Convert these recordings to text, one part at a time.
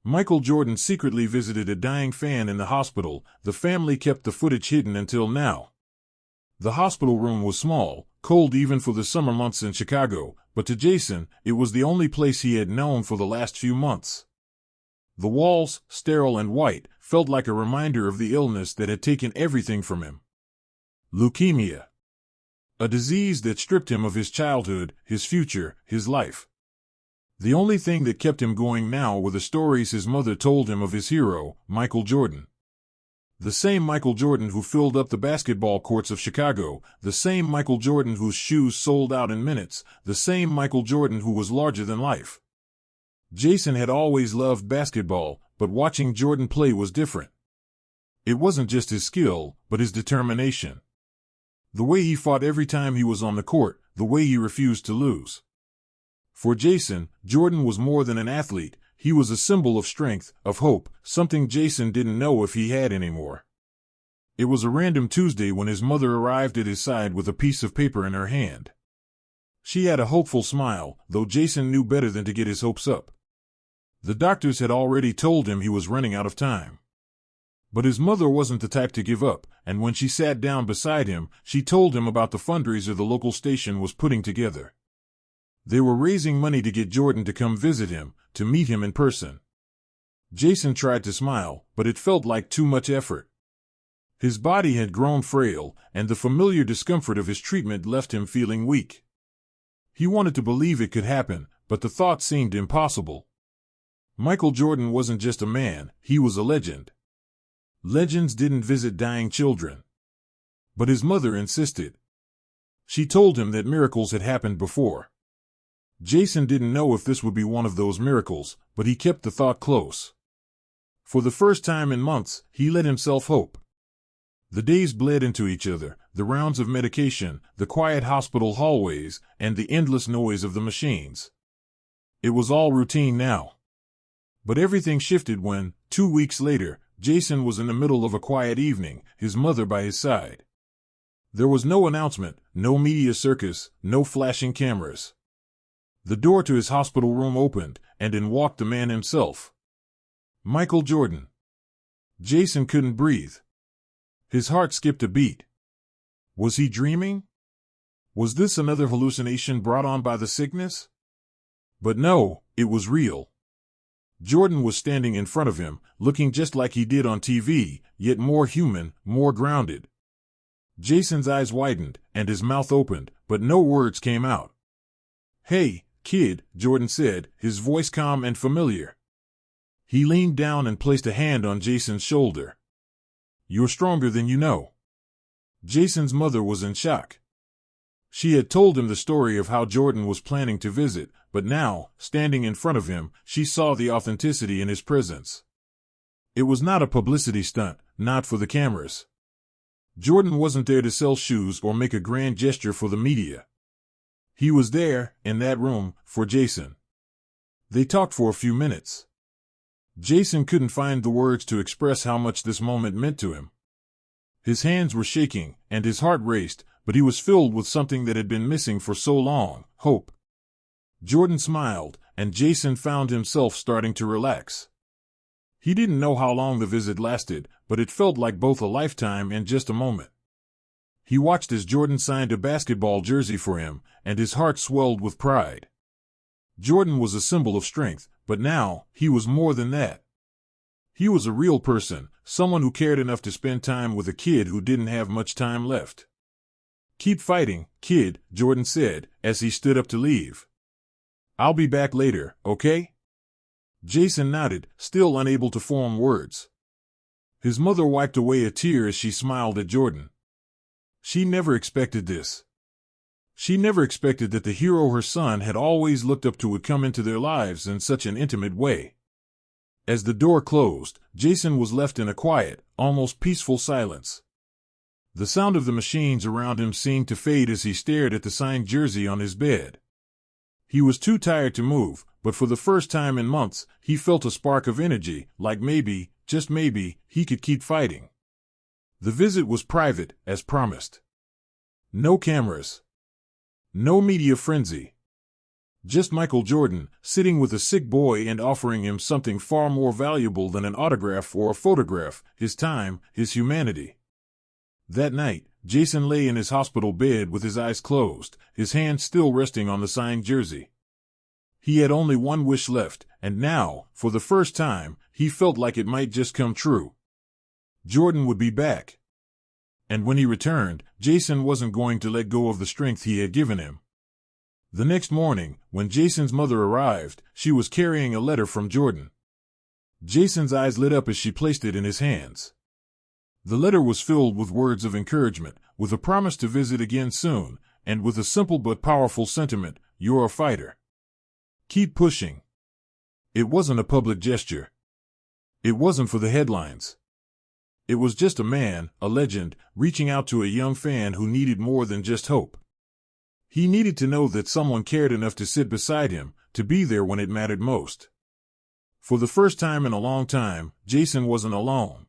Michael Jordan secretly visited a dying fan in the hospital. The family kept the footage hidden until now. The hospital room was small, cold even for the summer months in Chicago, but to Jason, it was the only place he had known for the last few months. The walls, sterile and white, felt like a reminder of the illness that had taken everything from him. Leukemia. A disease that stripped him of his childhood, his future, his life. The only thing that kept him going now were the stories his mother told him of his hero, Michael Jordan. The same Michael Jordan who filled up the basketball courts of Chicago, the same Michael Jordan whose shoes sold out in minutes, the same Michael Jordan who was larger than life. Jason had always loved basketball, but watching Jordan play was different. It wasn't just his skill, but his determination. The way he fought every time he was on the court, the way he refused to lose. For Jason, Jordan was more than an athlete. He was a symbol of strength, of hope, something Jason didn't know if he had anymore. It was a random Tuesday when his mother arrived at his side with a piece of paper in her hand. She had a hopeful smile, though Jason knew better than to get his hopes up. The doctors had already told him he was running out of time. But his mother wasn't the type to give up, and when she sat down beside him, she told him about the fundraiser the local station was putting together. They were raising money to get Jordan to come visit him, to meet him in person. Jason tried to smile, but it felt like too much effort. His body had grown frail, and the familiar discomfort of his treatment left him feeling weak. He wanted to believe it could happen, but the thought seemed impossible. Michael Jordan wasn't just a man, he was a legend. Legends didn't visit dying children. But his mother insisted. She told him that miracles had happened before. Jason didn't know if this would be one of those miracles, but he kept the thought close. For the first time in months, he let himself hope. The days bled into each other, the rounds of medication, the quiet hospital hallways, and the endless noise of the machines. It was all routine now. But everything shifted when, 2 weeks later, Jason was in the middle of a quiet evening, his mother by his side. There was no announcement, no media circus, no flashing cameras. The door to his hospital room opened, and in walked the man himself. Michael Jordan. Jason couldn't breathe. His heart skipped a beat. Was he dreaming? Was this another hallucination brought on by the sickness? But no, it was real. Jordan was standing in front of him, looking just like he did on TV, yet more human, more grounded. Jason's eyes widened, and his mouth opened, but no words came out. "Hey, kid," Jordan said, his voice calm and familiar. He leaned down and placed a hand on Jason's shoulder. "You're stronger than you know." Jason's mother was in shock. She had told him the story of how Jordan was planning to visit, but now, standing in front of him, she saw the authenticity in his presence. It was not a publicity stunt, not for the cameras. Jordan wasn't there to sell shoes or make a grand gesture for the media. He was there, in that room, for Jason. They talked for a few minutes. Jason couldn't find the words to express how much this moment meant to him. His hands were shaking, and his heart raced, but he was filled with something that had been missing for so long, hope. Jordan smiled, and Jason found himself starting to relax. He didn't know how long the visit lasted, but it felt like both a lifetime and just a moment. He watched as Jordan signed a basketball jersey for him, and his heart swelled with pride. Jordan was a symbol of strength, but now, he was more than that. He was a real person, someone who cared enough to spend time with a kid who didn't have much time left. "Keep fighting, kid," Jordan said, as he stood up to leave. "I'll be back later, okay?" Jason nodded, still unable to form words. His mother wiped away a tear as she smiled at Jordan. She never expected this. She never expected that the hero her son had always looked up to would come into their lives in such an intimate way. As the door closed, Jason was left in a quiet, almost peaceful silence. The sound of the machines around him seemed to fade as he stared at the signed jersey on his bed. He was too tired to move, but for the first time in months, he felt a spark of energy, like maybe, just maybe, he could keep fighting. The visit was private, as promised. No cameras. No media frenzy. Just Michael Jordan, sitting with a sick boy and offering him something far more valuable than an autograph or a photograph: his time, his humanity. That night, Jason lay in his hospital bed with his eyes closed, his hand still resting on the signed jersey. He had only one wish left, and now, for the first time, he felt like it might just come true. Jordan would be back. And when he returned, Jason wasn't going to let go of the strength he had given him. The next morning, when Jason's mother arrived, she was carrying a letter from Jordan. Jason's eyes lit up as she placed it in his hands. The letter was filled with words of encouragement, with a promise to visit again soon, and with a simple but powerful sentiment: "You're a fighter. Keep pushing." It wasn't a public gesture. It wasn't for the headlines. It was just a man, a legend, reaching out to a young fan who needed more than just hope. He needed to know that someone cared enough to sit beside him, to be there when it mattered most. For the first time in a long time, Jason wasn't alone.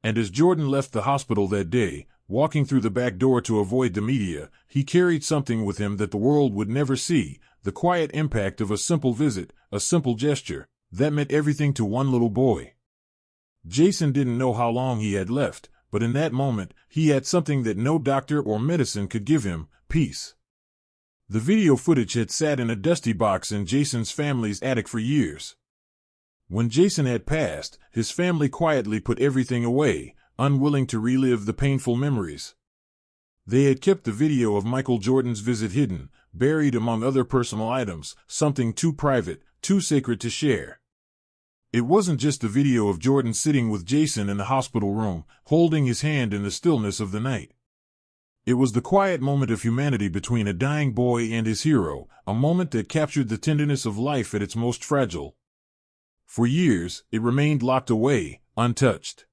And as Jordan left the hospital that day, walking through the back door to avoid the media, he carried something with him that the world would never see: the quiet impact of a simple visit, a simple gesture, that meant everything to one little boy. Jason didn't know how long he had left, but in that moment, he had something that no doctor or medicine could give him: peace. The video footage had sat in a dusty box in Jason's family's attic for years. When Jason had passed, his family quietly put everything away, unwilling to relive the painful memories. They had kept the video of Michael Jordan's visit hidden, buried among other personal items, something too private, too sacred to share. It wasn't just the video of Jordan sitting with Jason in the hospital room, holding his hand in the stillness of the night. It was the quiet moment of humanity between a dying boy and his hero, a moment that captured the tenderness of life at its most fragile. For years, it remained locked away, untouched.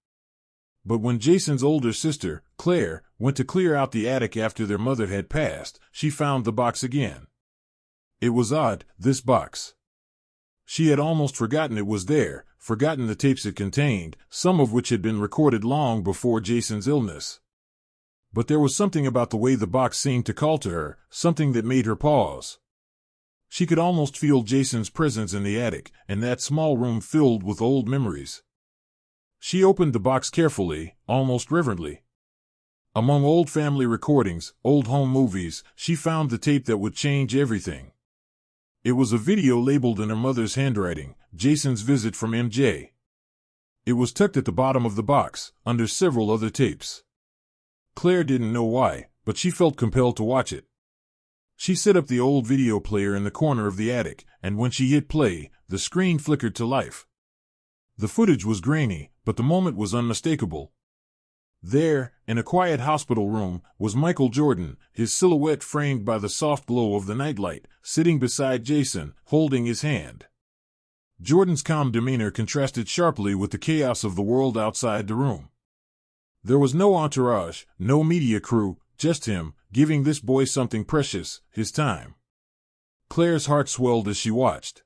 But when Jason's older sister, Claire, went to clear out the attic after their mother had passed, she found the box again. It was odd, this box. She had almost forgotten it was there, forgotten the tapes it contained, some of which had been recorded long before Jason's illness. But there was something about the way the box seemed to call to her, something that made her pause. She could almost feel Jason's presence in the attic, and that small room filled with old memories. She opened the box carefully, almost reverently. Among old family recordings, old home movies, she found the tape that would change everything. It was a video labeled in her mother's handwriting: Jason's visit from MJ. It was tucked at the bottom of the box, under several other tapes. Claire didn't know why, but she felt compelled to watch it. She set up the old video player in the corner of the attic, and when she hit play, the screen flickered to life. The footage was grainy, but the moment was unmistakable. There, in a quiet hospital room, was Michael Jordan, his silhouette framed by the soft glow of the nightlight, sitting beside Jason, holding his hand. Jordan's calm demeanor contrasted sharply with the chaos of the world outside the room. There was no entourage, no media crew, just him, giving this boy something precious: his time. Claire's heart swelled as she watched.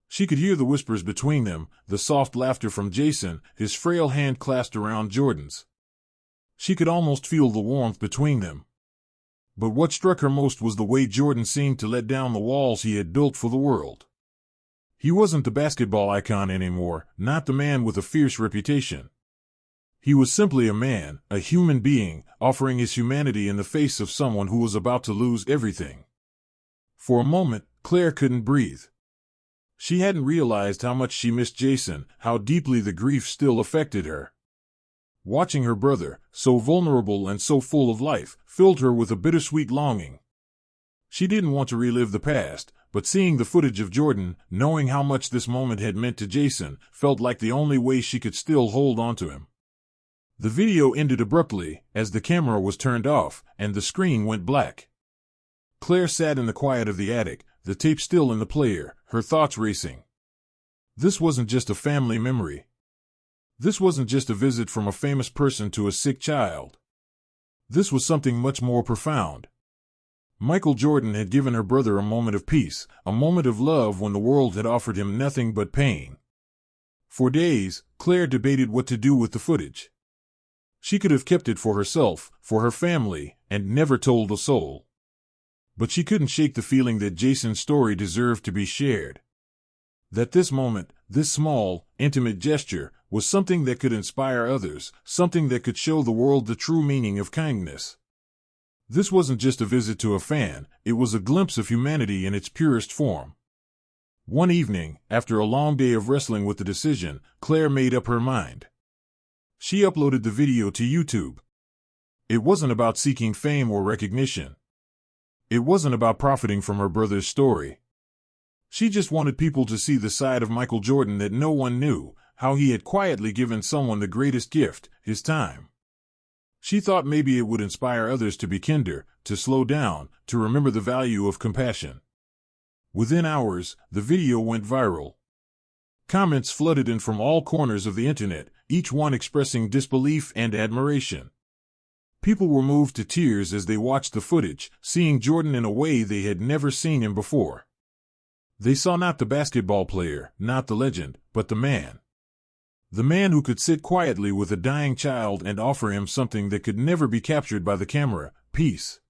She could hear the whispers between them, the soft laughter from Jason, his frail hand clasped around Jordan's. She could almost feel the warmth between them. But what struck her most was the way Jordan seemed to let down the walls he had built for the world. He wasn't the basketball icon anymore, not the man with a fierce reputation. He was simply a man, a human being, offering his humanity in the face of someone who was about to lose everything. For a moment, Claire couldn't breathe. She hadn't realized how much she missed Jason, how deeply the grief still affected her. Watching her brother, so vulnerable and so full of life, filled her with a bittersweet longing. She didn't want to relive the past, but seeing the footage of Jordan, knowing how much this moment had meant to Jason, felt like the only way she could still hold on to him. The video ended abruptly, as the camera was turned off, and the screen went black. Claire sat in the quiet of the attic, the tape still in the player, her thoughts racing. This wasn't just a family memory. This wasn't just a visit from a famous person to a sick child. This was something much more profound. Michael Jordan had given her brother a moment of peace, a moment of love when the world had offered him nothing but pain. For days, Claire debated what to do with the footage. She could have kept it for herself, for her family, and never told a soul. But she couldn't shake the feeling that Jason's story deserved to be shared. That this moment, this small, intimate gesture, was something that could inspire others, something that could show the world the true meaning of kindness. This wasn't just a visit to a fan, it was a glimpse of humanity in its purest form. One evening, after a long day of wrestling with the decision, Claire made up her mind. She uploaded the video to YouTube. It wasn't about seeking fame or recognition. It wasn't about profiting from her brother's story. She just wanted people to see the side of Michael Jordan that no one knew, how he had quietly given someone the greatest gift, his time. She thought maybe it would inspire others to be kinder, to slow down, to remember the value of compassion. Within hours, the video went viral. Comments flooded in from all corners of the internet, each one expressing disbelief and admiration. People were moved to tears as they watched the footage, seeing Jordan in a way they had never seen him before. They saw not the basketball player, not the legend, but the man. The man who could sit quietly with a dying child and offer him something that could never be captured by the camera: peace.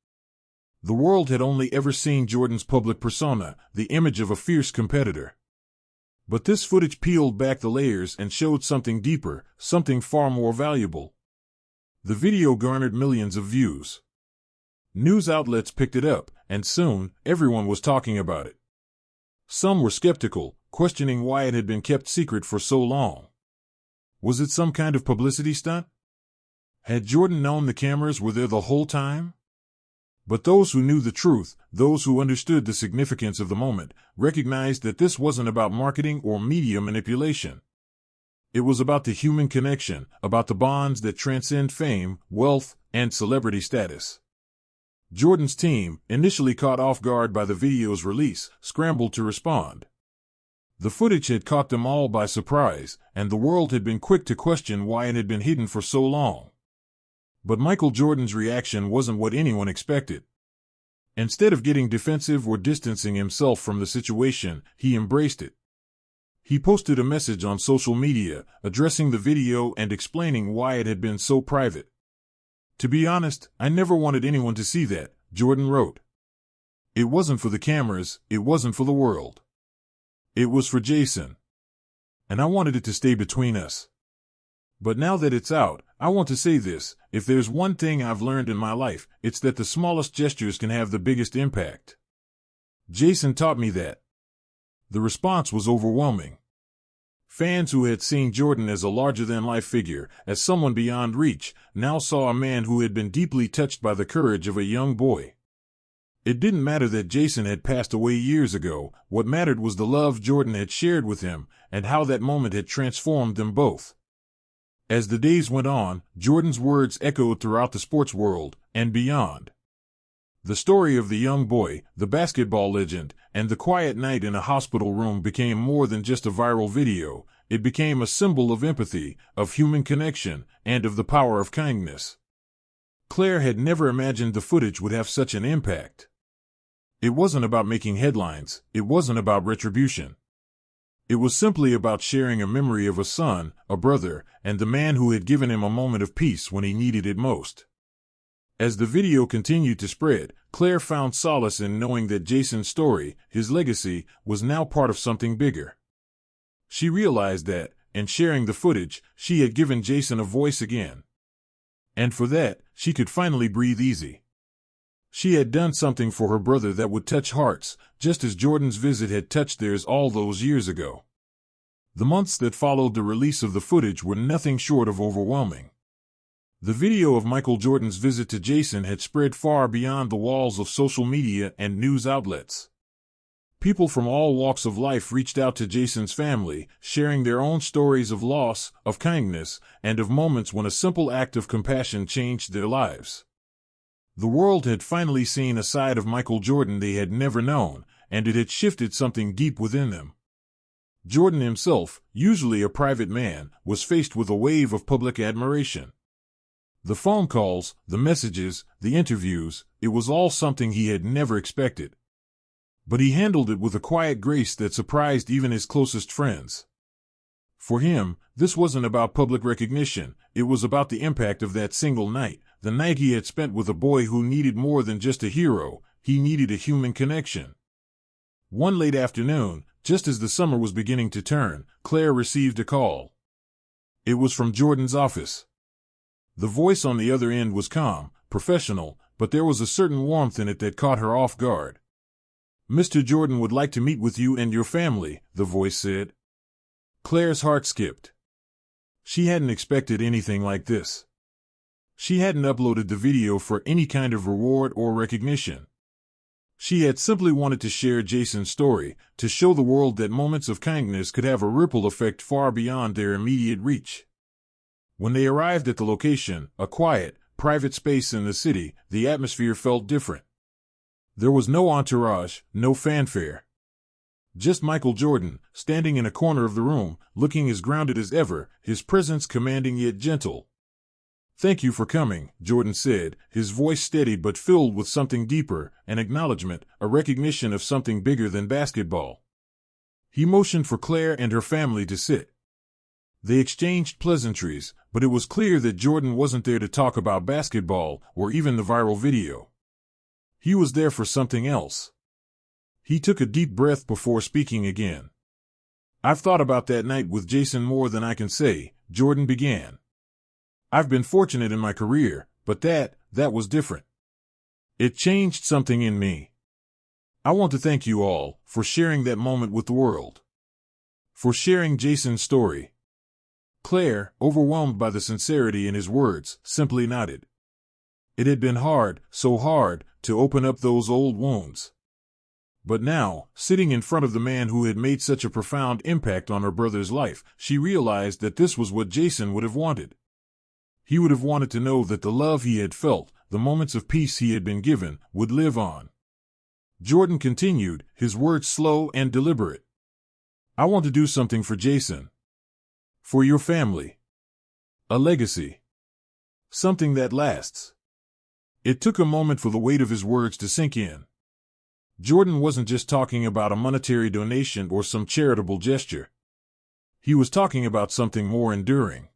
The world had only ever seen Jordan's public persona, the image of a fierce competitor. But this footage peeled back the layers and showed something deeper, something far more valuable. The video garnered millions of views. News outlets picked it up, and soon, everyone was talking about it. Some were skeptical, questioning why it had been kept secret for so long. Was it some kind of publicity stunt? Had Jordan known the cameras were there the whole time? But those who knew the truth, those who understood the significance of the moment, recognized that this wasn't about marketing or media manipulation. It was about the human connection, about the bonds that transcend fame, wealth, and celebrity status. Jordan's team, initially caught off guard by the video's release, scrambled to respond. The footage had caught them all by surprise, and the world had been quick to question why it had been hidden for so long. But Michael Jordan's reaction wasn't what anyone expected. Instead of getting defensive or distancing himself from the situation, he embraced it. He posted a message on social media, addressing the video and explaining why it had been so private. "To be honest, I never wanted anyone to see that," Jordan wrote. "It wasn't for the cameras, it wasn't for the world. It was for Jason. And I wanted it to stay between us. But now that it's out, I want to say this: if there's one thing I've learned in my life, it's that the smallest gestures can have the biggest impact. Jason taught me that." The response was overwhelming. Fans who had seen Jordan as a larger-than-life figure, as someone beyond reach, now saw a man who had been deeply touched by the courage of a young boy. It didn't matter that Jason had passed away years ago. What mattered was the love Jordan had shared with him, and how that moment had transformed them both. As the days went on, Jordan's words echoed throughout the sports world, and beyond. The story of the young boy, the basketball legend, and the quiet night in a hospital room became more than just a viral video. It became a symbol of empathy, of human connection, and of the power of kindness. Claire had never imagined the footage would have such an impact. It wasn't about making headlines, it wasn't about retribution. It was simply about sharing a memory of a son, a brother, and the man who had given him a moment of peace when he needed it most. As the video continued to spread, Claire found solace in knowing that Jason's story, his legacy, was now part of something bigger. She realized that, in sharing the footage, she had given Jason a voice again. And for that, she could finally breathe easy. She had done something for her brother that would touch hearts, just as Jordan's visit had touched theirs all those years ago. The months that followed the release of the footage were nothing short of overwhelming. The video of Michael Jordan's visit to Jason had spread far beyond the walls of social media and news outlets. People from all walks of life reached out to Jason's family, sharing their own stories of loss, of kindness, and of moments when a simple act of compassion changed their lives. The world had finally seen a side of Michael Jordan they had never known, and it had shifted something deep within them. Jordan himself, usually a private man, was faced with a wave of public admiration. The phone calls, the messages, the interviews, it was all something he had never expected. But he handled it with a quiet grace that surprised even his closest friends. For him, this wasn't about public recognition, it was about the impact of that single night, the night he had spent with a boy who needed more than just a hero, He needed a human connection. One late afternoon, just as the summer was beginning to turn, Claire received a call. It was from Jordan's office. The voice on the other end was calm, professional, but there was a certain warmth in it that caught her off guard. "Mr. Jordan would like to meet with you and your family," the voice said. Claire's heart skipped. She hadn't expected anything like this. She hadn't uploaded the video for any kind of reward or recognition. She had simply wanted to share Jason's story, to show the world that moments of kindness could have a ripple effect far beyond their immediate reach. When they arrived at the location, a quiet, private space in the city, the atmosphere felt different. There was no entourage, no fanfare. Just Michael Jordan, standing in a corner of the room, looking as grounded as ever, his presence commanding yet gentle. "Thank you for coming," Jordan said, his voice steady but filled with something deeper, an acknowledgement, a recognition of something bigger than basketball. He motioned for Claire and her family to sit. They exchanged pleasantries, but it was clear that Jordan wasn't there to talk about basketball or even the viral video. He was there for something else. He took a deep breath before speaking again. "I've thought about that night with Jason more than I can say," Jordan began. "I've been fortunate in my career, but that was different. It changed something in me. I want to thank you all for sharing that moment with the world. For sharing Jason's story." Claire, overwhelmed by the sincerity in his words, simply nodded. It had been hard, so hard, to open up those old wounds. But now, sitting in front of the man who had made such a profound impact on her brother's life, she realized that this was what Jason would have wanted. He would have wanted to know that the love he had felt, the moments of peace he had been given, would live on. Jordan continued, his words slow and deliberate. "I want to do something for Jason. For your family. A legacy. Something that lasts." It took a moment for the weight of his words to sink in. Jordan wasn't just talking about a monetary donation or some charitable gesture. He was talking about something more enduring.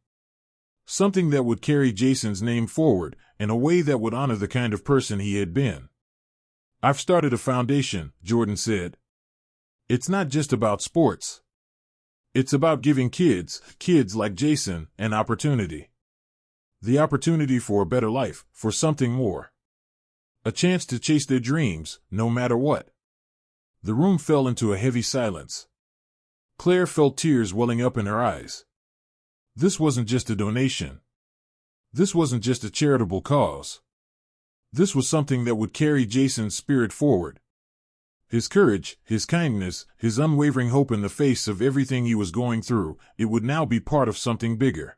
Something that would carry Jason's name forward in a way that would honor the kind of person he had been. "I've started a foundation," Jordan said. "It's not just about sports. It's about giving kids like Jason, an opportunity. The opportunity for a better life, for something more. A chance to chase their dreams, no matter what." The room fell into a heavy silence. Claire felt tears welling up in her eyes. This wasn't just a donation. This wasn't just a charitable cause. This was something that would carry Jason's spirit forward. His courage, his kindness, his unwavering hope in the face of everything he was going through, it would now be part of something bigger.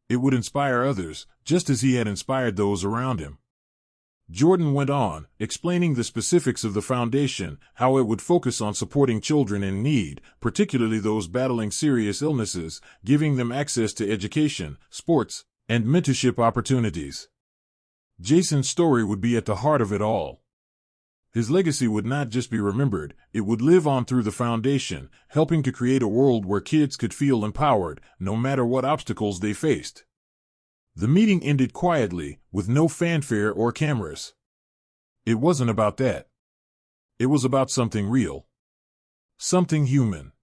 It would inspire others, just as he had inspired those around him. Jordan went on, explaining the specifics of the foundation, how it would focus on supporting children in need, particularly those battling serious illnesses, giving them access to education, sports, and mentorship opportunities. Jason's story would be at the heart of it all. His legacy would not just be remembered, it would live on through the foundation, helping to create a world where kids could feel empowered, no matter what obstacles they faced. The meeting ended quietly, with no fanfare or cameras. It wasn't about that. It was about something real. Something human.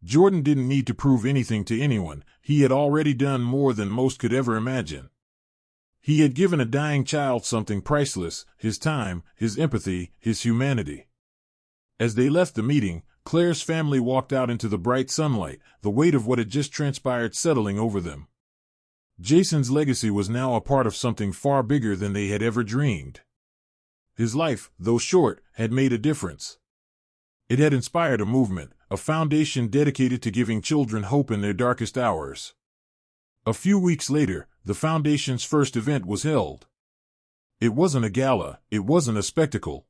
Jordan didn't need to prove anything to anyone. He had already done more than most could ever imagine. He had given a dying child something priceless, his time, his empathy, his humanity. As they left the meeting, Claire's family walked out into the bright sunlight, the weight of what had just transpired settling over them. Jason's legacy was now a part of something far bigger than they had ever dreamed. His life, though short, had made a difference. It had inspired a movement, a foundation dedicated to giving children hope in their darkest hours. A few weeks later, the foundation's first event was held. It wasn't a gala, it wasn't a spectacle.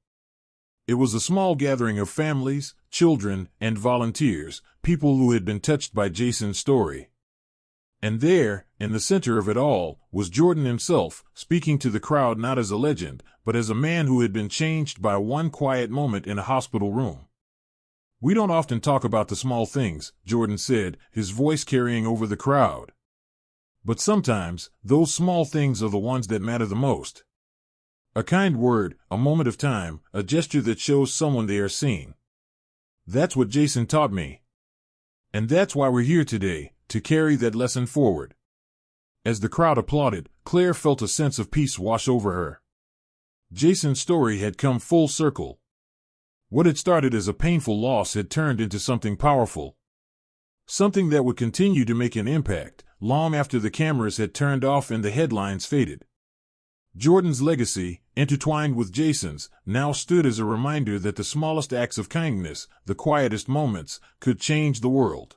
It was a small gathering of families, children, and volunteers, people who had been touched by Jason's story. And there, in the center of it all, was Jordan himself, speaking to the crowd not as a legend, but as a man who had been changed by one quiet moment in a hospital room. "We don't often talk about the small things," Jordan said, his voice carrying over the crowd. "But sometimes, those small things are the ones that matter the most. A kind word, a moment of time, a gesture that shows someone they are seeing. That's what Jason taught me. And that's why we're here today, to carry that lesson forward. As the crowd applauded, Claire felt a sense of peace wash over her. Jason's story had come full circle. What had started as a painful loss had turned into something powerful. Something that would continue to make an impact, long after the cameras had turned off and the headlines faded. Jordan's legacy, intertwined with Jason's, now stood as a reminder that the smallest acts of kindness, the quietest moments, could change the world.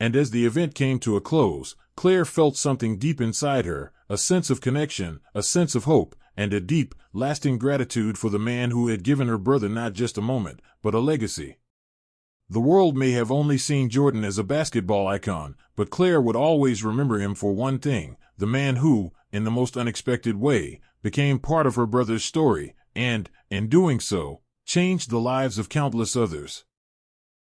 And as the event came to a close, Claire felt something deep inside her, a sense of connection, a sense of hope, and a deep, lasting gratitude for the man who had given her brother not just a moment, but a legacy. The world may have only seen Jordan as a basketball icon, but Claire would always remember him for one thing, the man who, in the most unexpected way, became part of her brother's story, and, in doing so, changed the lives of countless others.